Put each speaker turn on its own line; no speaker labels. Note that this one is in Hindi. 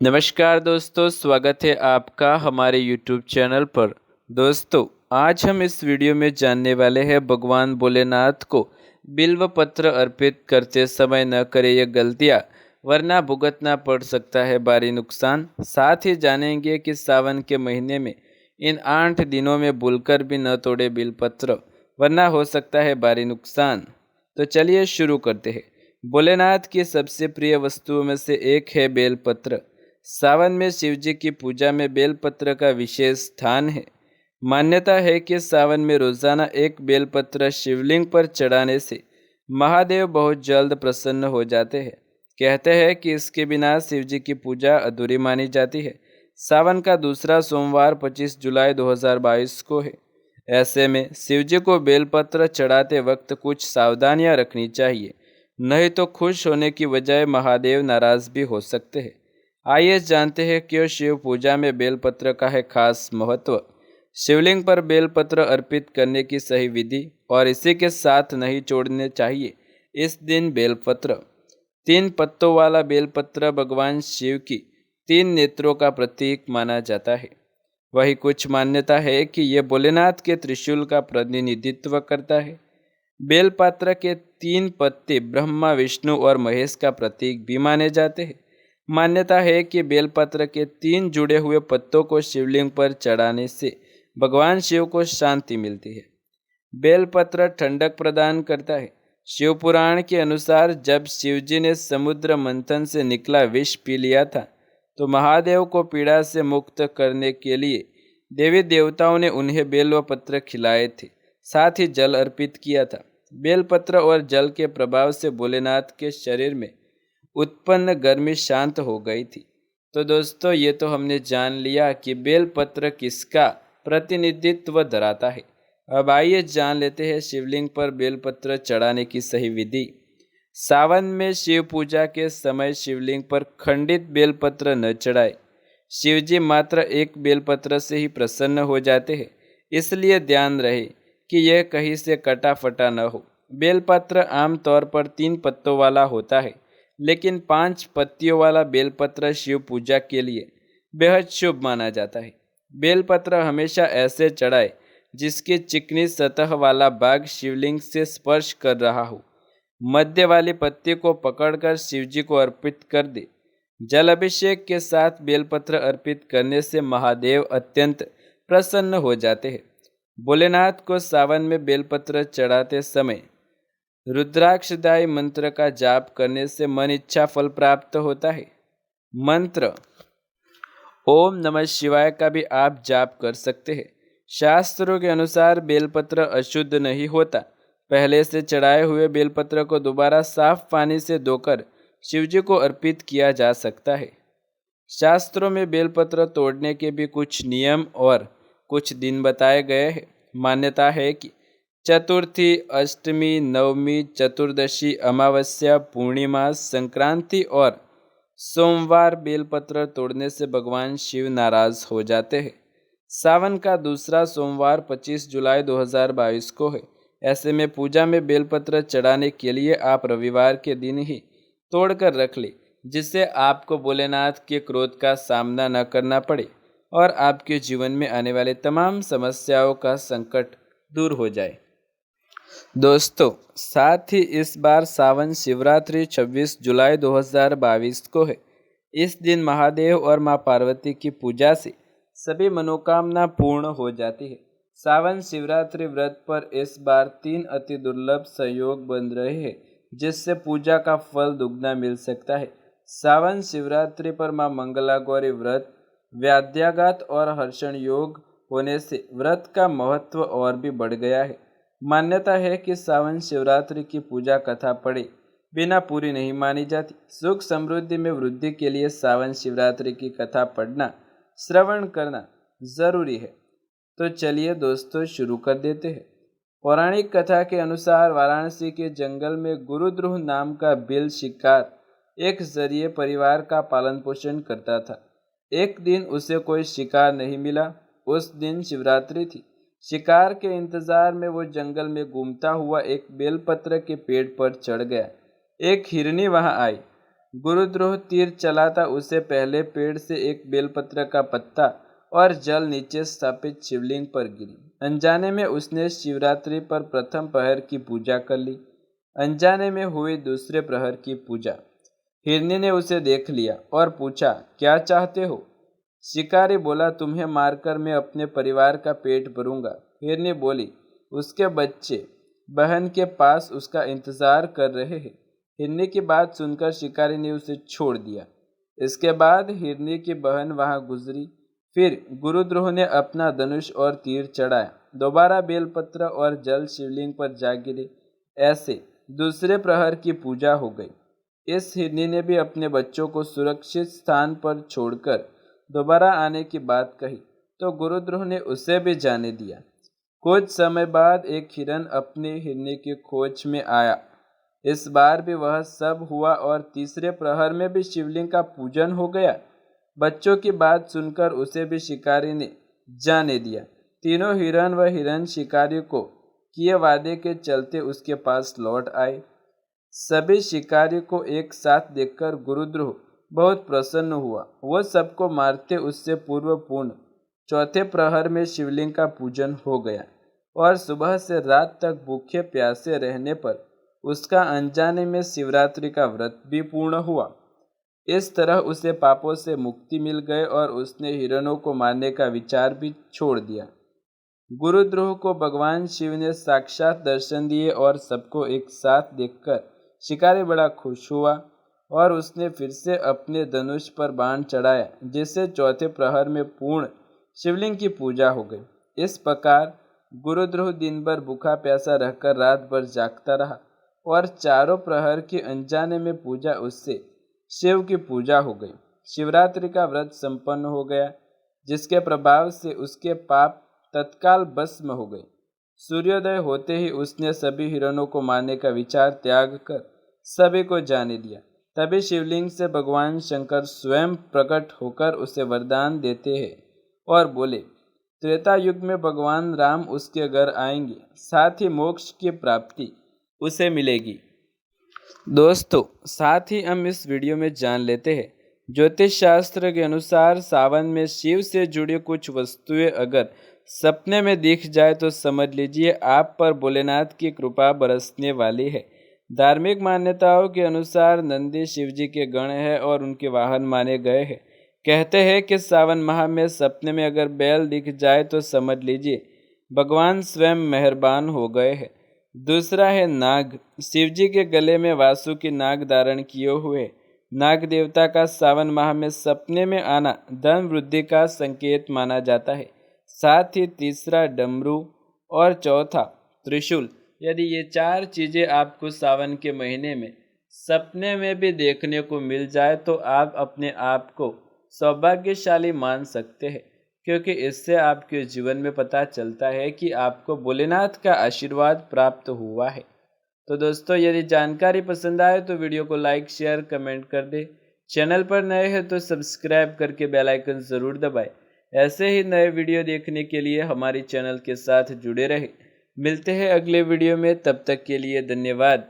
नमस्कार दोस्तों, स्वागत है आपका हमारे YouTube चैनल पर। दोस्तों, आज हम इस वीडियो में जानने वाले हैं भगवान भोलेनाथ को बिल्व पत्र अर्पित करते समय न करें ये गलतियाँ, वरना भुगतना पड़ सकता है भारी नुकसान। साथ ही जानेंगे कि सावन के महीने में इन 8 दिनों में भूलकर भी न तोड़े बिलपत्र, वरना हो सकता है भारी नुकसान। तो चलिए शुरू करते हैं। भोलेनाथ की सबसे प्रिय वस्तुओं में से एक है बेलपत्र। सावन में शिवजी की पूजा में बेलपत्र का विशेष स्थान है। मान्यता है कि सावन में रोजाना एक बेलपत्र शिवलिंग पर चढ़ाने से महादेव बहुत जल्द प्रसन्न हो जाते हैं। कहते हैं कि इसके बिना शिवजी की पूजा अधूरी मानी जाती है। सावन का दूसरा सोमवार 25 जुलाई 2022 को है। ऐसे में शिवजी को बेलपत्र चढ़ाते वक्त कुछ सावधानियां रखनी चाहिए, नहीं तो खुश होने की बजाय महादेव नाराज भी हो सकते हैं। आइए जानते हैं क्यों शिव पूजा में बेलपत्र का है खास महत्व, शिवलिंग पर बेलपत्र अर्पित करने की सही विधि और इसी के साथ नहीं छोड़ने चाहिए इस दिन बेलपत्र। 3 पत्तों वाला बेलपत्र भगवान शिव की 3 नेत्रों का प्रतीक माना जाता है। वही कुछ मान्यता है कि यह भोलेनाथ के त्रिशूल का प्रतिनिधित्व करता है। बेलपत्र के 3 पत्ते ब्रह्मा, विष्णु और महेश का प्रतीक भी माने जाते हैं। मान्यता है कि बेलपत्र के 3 जुड़े हुए पत्तों को शिवलिंग पर चढ़ाने से भगवान शिव को शांति मिलती है। बेलपत्र ठंडक प्रदान करता है। शिव पुराण के अनुसार जब शिवजी ने समुद्र मंथन से निकला विष पी लिया था, तो महादेव को पीड़ा से मुक्त करने के लिए देवी देवताओं ने उन्हें बेलपत्र खिलाए थे, साथ ही जल अर्पित किया था। बेलपत्र और जल के प्रभाव से भोलेनाथ के शरीर में उत्पन्न गर्मी शांत हो गई थी। तो दोस्तों, ये तो हमने जान लिया कि बेलपत्र किसका प्रतिनिधित्व धराता है। अब आइए जान लेते हैं शिवलिंग पर बेलपत्र चढ़ाने की सही विधि। सावन में शिव पूजा के समय शिवलिंग पर खंडित बेलपत्र न चढ़ाए। शिवजी मात्र एक बेलपत्र से ही प्रसन्न हो जाते हैं, इसलिए ध्यान रहे कि यह कहीं से कटा फटा न हो। बेलपत्र आमतौर पर 3 पत्तों वाला होता है, लेकिन 5 पत्तियों वाला बेलपत्र शिव पूजा के लिए बेहद शुभ माना जाता है। बेलपत्र हमेशा ऐसे चढ़ाए जिसकी चिकनी सतह वाला भाग शिवलिंग से स्पर्श कर रहा हो। मध्य वाली पत्ती को पकड़कर शिवजी को अर्पित कर दे। जल अभिषेक के साथ बेलपत्र अर्पित करने से महादेव अत्यंत प्रसन्न हो जाते हैं। भोलेनाथ को सावन में बेलपत्र चढ़ाते समय रुद्राक्षदायी मंत्र का जाप करने से मन इच्छा फल प्राप्त होता है। मंत्र ओम नमः शिवाय का भी आप जाप कर सकते हैं। शास्त्रों के अनुसार बेलपत्र अशुद्ध नहीं होता। पहले से चढ़ाए हुए बेलपत्र को दोबारा साफ पानी से धोकर शिवजी को अर्पित किया जा सकता है। शास्त्रों में बेलपत्र तोड़ने के भी कुछ नियम और कुछ दिन बताए गए हैं। मान्यता है कि चतुर्थी, अष्टमी, नवमी, चतुर्दशी, अमावस्या, पूर्णिमा, संक्रांति और सोमवार बेलपत्र तोड़ने से भगवान शिव नाराज हो जाते हैं। सावन का दूसरा सोमवार 25 जुलाई 2022 को है। ऐसे में पूजा में बेलपत्र चढ़ाने के लिए आप रविवार के दिन ही तोड़कर रख ले, जिससे आपको भोलेनाथ के क्रोध का सामना न करना पड़े और आपके जीवन में आने वाले तमाम समस्याओं का संकट दूर हो जाए। दोस्तों, साथ ही इस बार सावन शिवरात्रि 26 जुलाई 2022 को है। इस दिन महादेव और मां पार्वती की पूजा से सभी मनोकामना पूर्ण हो जाती है। सावन शिवरात्रि व्रत पर इस बार 3 अति दुर्लभ संयोग बन रहे हैं, जिससे पूजा का फल दुगना मिल सकता है। सावन शिवरात्रि पर मां मंगला गौरी व्रत, व्याध्याघात और हर्षण योग होने से व्रत का महत्व और भी बढ़ गया है। मान्यता है कि सावन शिवरात्रि की पूजा कथा पढ़े बिना पूरी नहीं मानी जाती। सुख समृद्धि में वृद्धि के लिए सावन शिवरात्रि की कथा पढ़ना, श्रवण करना जरूरी है। तो चलिए दोस्तों, शुरू कर देते हैं। पौराणिक कथा के अनुसार वाराणसी के जंगल में गुरुद्रुह नाम का बिल शिकार एक जरिए परिवार का पालन पोषण करता था। एक दिन उसे कोई शिकार नहीं मिला। उस दिन शिवरात्रि थी, शिकार के इंतजार में वो जंगल में घूमता हुआ एक बेलपत्र के पेड़ पर चढ़ गया। एक हिरनी वहां आई। गुरुद्रोह तीर चलाता उससे पहले पेड़ से एक बेलपत्र का पत्ता और जल नीचे स्थापित शिवलिंग पर गिरी। अनजाने में उसने शिवरात्रि पर प्रथम प्रहर की पूजा कर ली। अनजाने में हुई दूसरे प्रहर की पूजा। हिरनी ने उसे देख लिया और पूछा, क्या चाहते हो? शिकारी बोला, तुम्हें मारकर मैं अपने परिवार का पेट भरूंगा। हिरनी बोली, उसके बच्चे बहन के पास उसका इंतजार कर रहे हैं। हिरनी की बात सुनकर शिकारी ने उसे छोड़ दिया। इसके बाद हिरनी की बहन वहां गुजरी। फिर गुरुद्रोह ने अपना धनुष और तीर चढ़ाया। दोबारा बेलपत्र और जल शिवलिंग पर जा गिरे। ऐसे दूसरे प्रहर की पूजा हो गई। इस हिरनी ने भी अपने बच्चों को सुरक्षित स्थान पर छोड़कर दोबारा आने की बात कही, तो गुरुद्रोह ने उसे भी जाने दिया। कुछ समय बाद एक हिरन अपनी हिरनी की खोज में आया। इस बार भी वह सब हुआ और तीसरे प्रहर में भी शिवलिंग का पूजन हो गया। बच्चों की बात सुनकर उसे भी शिकारी ने जाने दिया। तीनों हिरन व हिरन शिकारी को किए वादे के चलते उसके पास लौट आए। सभी शिकारी को एक साथ देखकर गुरुद्रोह बहुत प्रसन्न हुआ। वह सबको मारते उससे पूर्व पूर्ण चौथे प्रहर में शिवलिंग का पूजन हो गया और सुबह से रात तक भूखे प्यासे रहने पर उसका अनजाने में शिवरात्रि का व्रत भी पूर्ण हुआ। इस तरह उसे पापों से मुक्ति मिल गई और उसने हिरणों को मारने का विचार भी छोड़ दिया। गुरुद्रोह को भगवान शिव ने साक्षात दर्शन दिए और सबको एक साथ देखकर शिकारी बड़ा खुश हुआ और उसने फिर से अपने धनुष पर बाण चढ़ाया, जिससे चौथे प्रहर में पूर्ण शिवलिंग की पूजा हो गई। इस प्रकार गुरुद्रोह दिन भर भूखा प्यासा रहकर रात भर जागता रहा और चारों प्रहर की अनजाने में पूजा उससे शिव की पूजा हो गई। शिवरात्रि का व्रत संपन्न हो गया, जिसके प्रभाव से उसके पाप तत्काल भस्म हो गए। सूर्योदय होते ही उसने सभी हिरणों को मारने का विचार त्याग कर सभी को जाने दिया। तभी शिवलिंग से भगवान शंकर स्वयं प्रकट होकर उसे वरदान देते हैं और बोले, त्रेता युग में भगवान राम उसके घर आएंगे, साथ ही मोक्ष की प्राप्ति उसे मिलेगी। दोस्तों, साथ ही हम इस वीडियो में जान लेते हैं, ज्योतिष शास्त्र के अनुसार सावन में शिव से जुड़ी कुछ वस्तुएं अगर सपने में दिख जाए तो समझ लीजिए आप पर भोलेनाथ की कृपा बरसने वाली है। धार्मिक मान्यताओं के अनुसार नंदी शिवजी के गण है और उनके वाहन माने गए हैं। कहते हैं कि सावन माह में सपने में अगर बैल दिख जाए तो समझ लीजिए भगवान स्वयं मेहरबान हो गए हैं। दूसरा है नाग। शिवजी के गले में वासुकी नाग धारण किए हुए नाग देवता का सावन माह में सपने में आना धन वृद्धि का संकेत माना जाता है। साथ ही तीसरा डमरू और चौथा त्रिशूल। यदि ये चार चीजें आपको सावन के महीने में सपने में भी देखने को मिल जाए तो आप अपने आप को सौभाग्यशाली मान सकते हैं, क्योंकि इससे आपके जीवन में पता चलता है कि आपको भोलेनाथ का आशीर्वाद प्राप्त हुआ है। तो दोस्तों, यदि जानकारी पसंद आए तो वीडियो को लाइक शेयर कमेंट कर दे। चैनल पर नए हैं तो सब्सक्राइब करके बेल आइकन ज़रूर दबाएं। ऐसे ही नए वीडियो देखने के लिए हमारी चैनल के साथ जुड़े रहें। मिलते हैं अगले वीडियो में, तब तक के लिए धन्यवाद।